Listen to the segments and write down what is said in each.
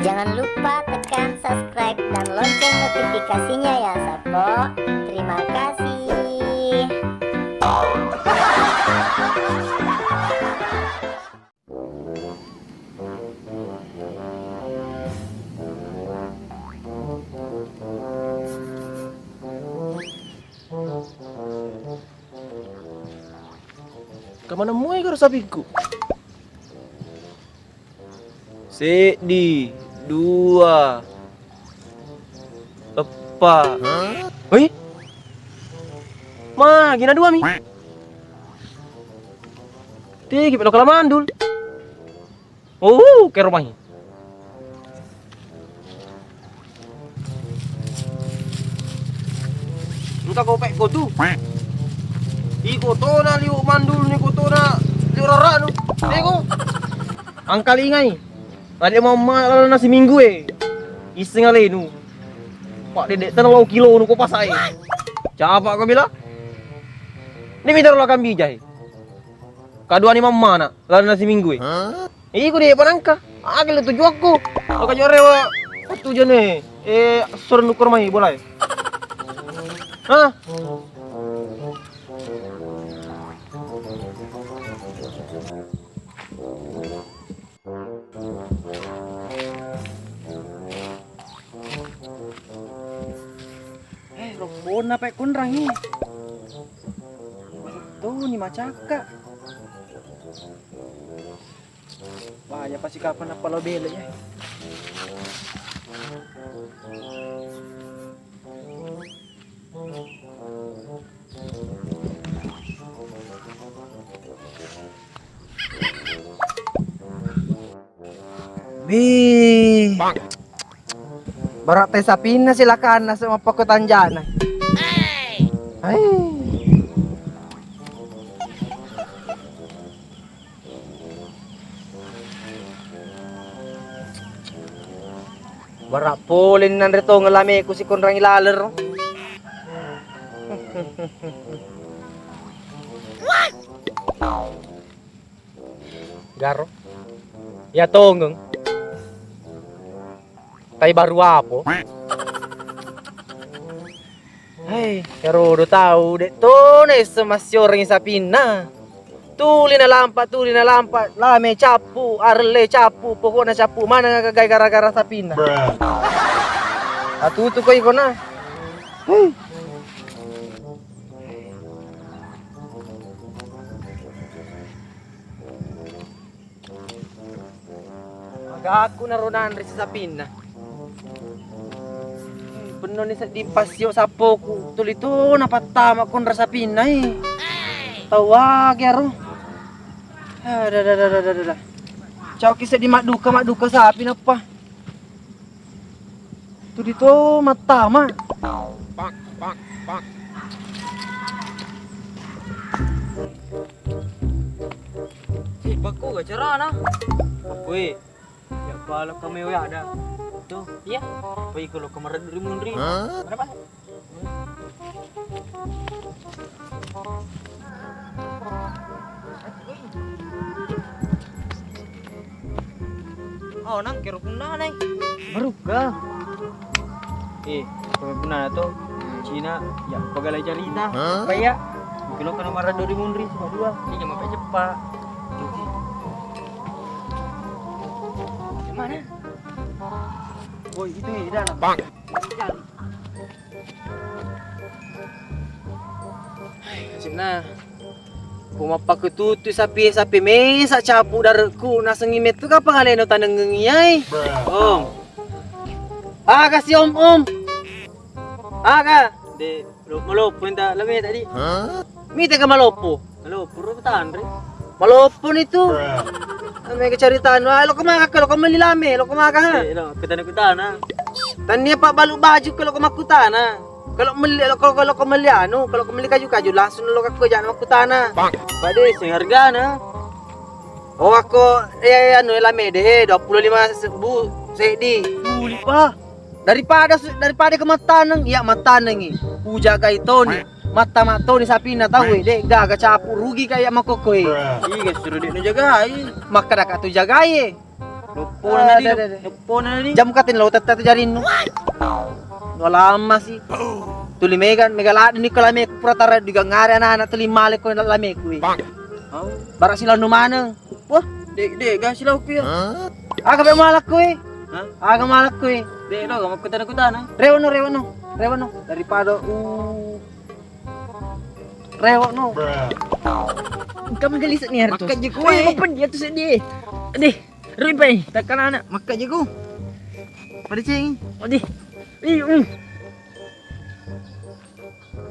Jangan lupa tekan subscribe dan lonceng notifikasinya ya Sapo. Terima kasih. Kemana mau ya sapiku? Sedi dua apa? Wih, mah gina dua mi. Tiga belok kalau mandul. Oh, ke rumahnya. Entah kau pek kau tu. Iko to na liu mandul ni ko to na liu rara nu. Iko. Angkal ingai. Ada mama nasi minggu iseng ale nu. Pak dedek tenalau kilo nu ko pasai. Siapa kau bilang? Ni minta lo akan bijai. Kadua ni mama nak lalu nasi minggu Iko dia panangka. Agak tuju aku. Aku jore wa tujuan ni. Suruh nukur mai boleh. Hah? Robon apa kunrang ni? Tuh ni macaka. Wah, ya pasti kapan apa lo bela ya? Bi. Barak teh sapina silakan na sama pakutan jana. Hai. Barak polin nan reto ngalami ko si konrang ilaler. Garo. Ya tonggeng. Tay baru apa? Hei, karo udah tahu dek tuh nih semasih orang sapina. Tuli na lampat, lame capu, arle capu, pokoknya capu mana kagak gara-gara sapina. Atu tuh kau ikona. Hei. Agak aku naronan resi sapina. Penuh ni di pasio sapo ku tulito napat tama kon rasa pinay. Tawa gero. Ada. Cau kisah di mak duka sapi napa? Tulito matama. Pak. Baku gak cerah nah. Weh, ya kalau kamu ada. Tuh, iya. Apa kalau kemarin dari Mundri? Berapa? Oh, nang kira punah nang. Baru ga. Kami punah tuh Cina ya pagalai cerita. Apa ya? Kalau kemarin dari Mundri cuma dua. Ini cuma cepat. Gimana? Boy, itu ya, dalam. Bang. Sina. Kumapa ketutu sapi mesa capu darku nasa ngimet tu kapang aleno taneng ngiyai. Om. Kasih om. De malopo inta lami tadi. Mita ka malopo. Malopo ro tanre. Malopo nito. May kacaritaan, lo kumalilame, lo kumaka ha. Kita na. Tanya pa balu baju kalau kumakutana. Kalau kumaliano, kalau kumali kaju langsung lo kako jangan makutana. Pade sing harga na. Oh ako lame deh 25.000 sedi. Buli pa. Daripada kematanang, ya matanang Puja ka ito ni. Mata-mata ni sapi na tahu dek gaga capu rugi kayak makoko iya suruh dia jagai maka dak tu jagai Lupo na di. Ada. Lupo na di. Jam katin lo tata jarin no. Wala mas tuli megala ni ko lame ko pratara diga ngari anak tuli male ko lame ko. Oh. Bara sila numanang. Wah, De, ga sila upi. aga ba malak ko eh. Ha? Aga malak ko eh. De, lo, magkutan na. Rewano daripada rewano. Kamu galis ni Hartos. Makan je ko eh. Apa dia tu sedih? Adih, Rui pai. Takkan anak makan je ko. Pada cing. Adih.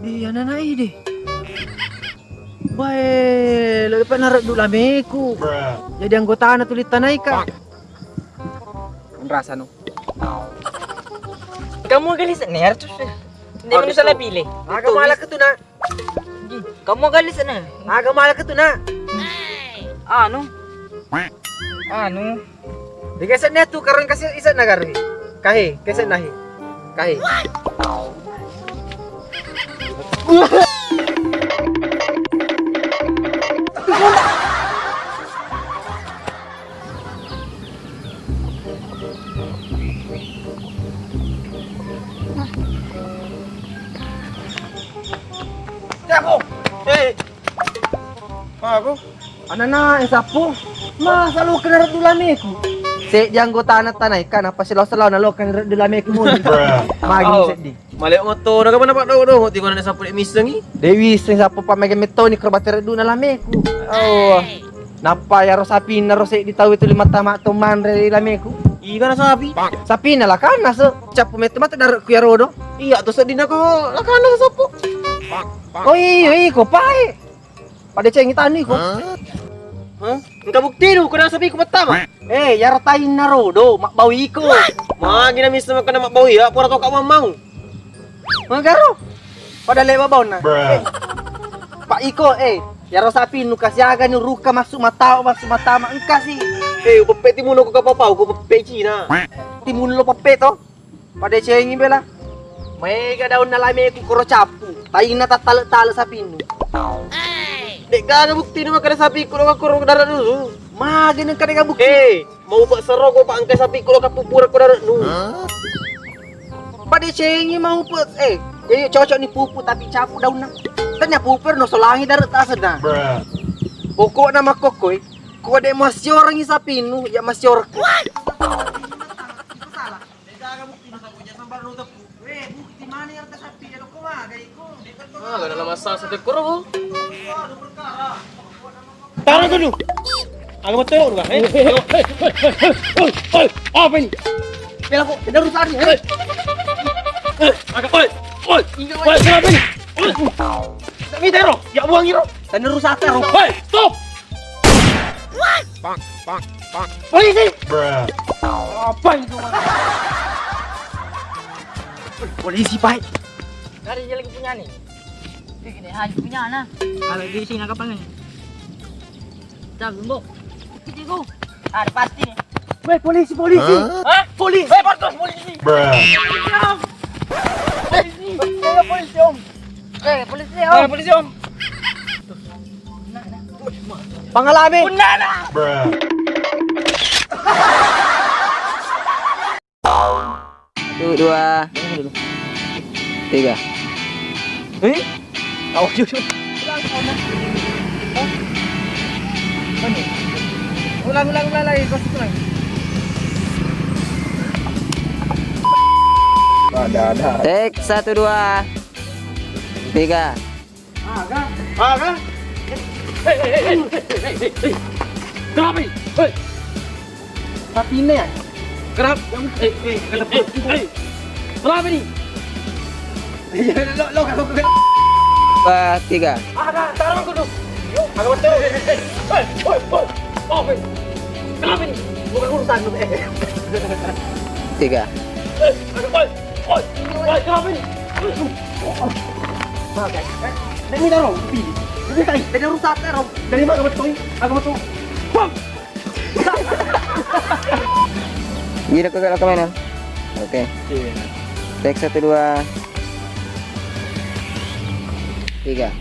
Di ana nai deh. Bae, lo dapat narik dulu lame ko. Jadi anggota na tulit tanay ka. Ang rasa no. Kamu galis ni Hartos. Hindi mo na sala pili. Aga malak ka to na. Kamu galis na. Aga malak ka to na. Ano? Ano? Di kasi neto karon kasi isa na gari. Kahe, kasi nahi. Kahe. Ako. Eh. Ako. Ano na, isapo. Ma, salo ka na rin dulami ko. Si, di anggota na tanay ka, napasilaw-salaw na lo ka na rin dulami ko muna. Maging set di. Mali mo to. Nagaman na pa daw. Di ko na nasa puli miss lang Dewi, isapo pa may gamit to, ni krobatera doon na lami ko. Oh, napayaro sa pinaro sa ditaw ito limatama to man rin lami ko. Iya na sabi. Sa pinala ka na, so, chapo may tumata na kuya rodo. Iya to sa din ako. Lakana sa sapo. Oy, ko pa eh. Pada ceng itani ko. Ha? Ang kabukti no. Kung sabi ko matama. Eh, yaro tayo na rodo, makbawi ko. Mga ginamiss naman ka na makbawi ha. Pura to ka mamang. Mga garo. Pada lebabaw na. Eh, Pak Iko, yaro sa pinu kasi aga ni ruka masuk matao matama engkasi. Eh, upapet timuno ko kapapaw. Upapet China. Timun lo pape to. Pada ceng bela. May daw na lami ko kuro chapu. Tayo natatalo sa pinu. Dek gaga bukti naman ka na sabi ko lang ako darah dulu. Magin ang kanika bukti. Eh, mau ba sarong ko pa ang kay sabi ko lang kapupura ko darah dulu. Pada ceng mau put. Cocok ni pupu tapi chapu daw na. Tanya puper no solangi darat asad na. Pokok na makokoy. Kuha de masyor ang isa pinu, ya masyor ko. Ah, gak ada masalah sa tekuro. Tara ko no. Aga mateo ka. Apa ini? Pela ko, ada urusan ni. Aga kenapa ni? Dami tero, ya buang iro. Tani rusak tero. Hei, stop. Polisi. Apa itu? Polisi pai. Ada dia lagi punya nih. Dia hanya punya na. Kalau di sini nak apa ni? Jago, Mbok. Kita go. Ada pasti ni. Weh, polisi. Hah? Polisi. Hei, Bartos, polisi. Polisi. Polisi om. Polisi, Om. Polisi, Om. Pangalamin. Punana. Satu, dua, tiga. Tahu jujur. Ulang lagi, kau ulang. Ada. Take, satu, dua, tiga. Aga. Kenapa ni? Hei. Tapi ini ya. Kenapa? Kenapa ni? Lo. Dua, tiga. Aga, taruh aku dulu. Aga betul. Hei. Oh, hei. Kenapa ni? Bukan urusan lu. Tiga. Kenapa ni? Dari taruh, pilih. Dari rusak taruh. Dari mana betul? Aga betul. Bang. Gila ke mainan. Oke. Take, satu, dua, tiga.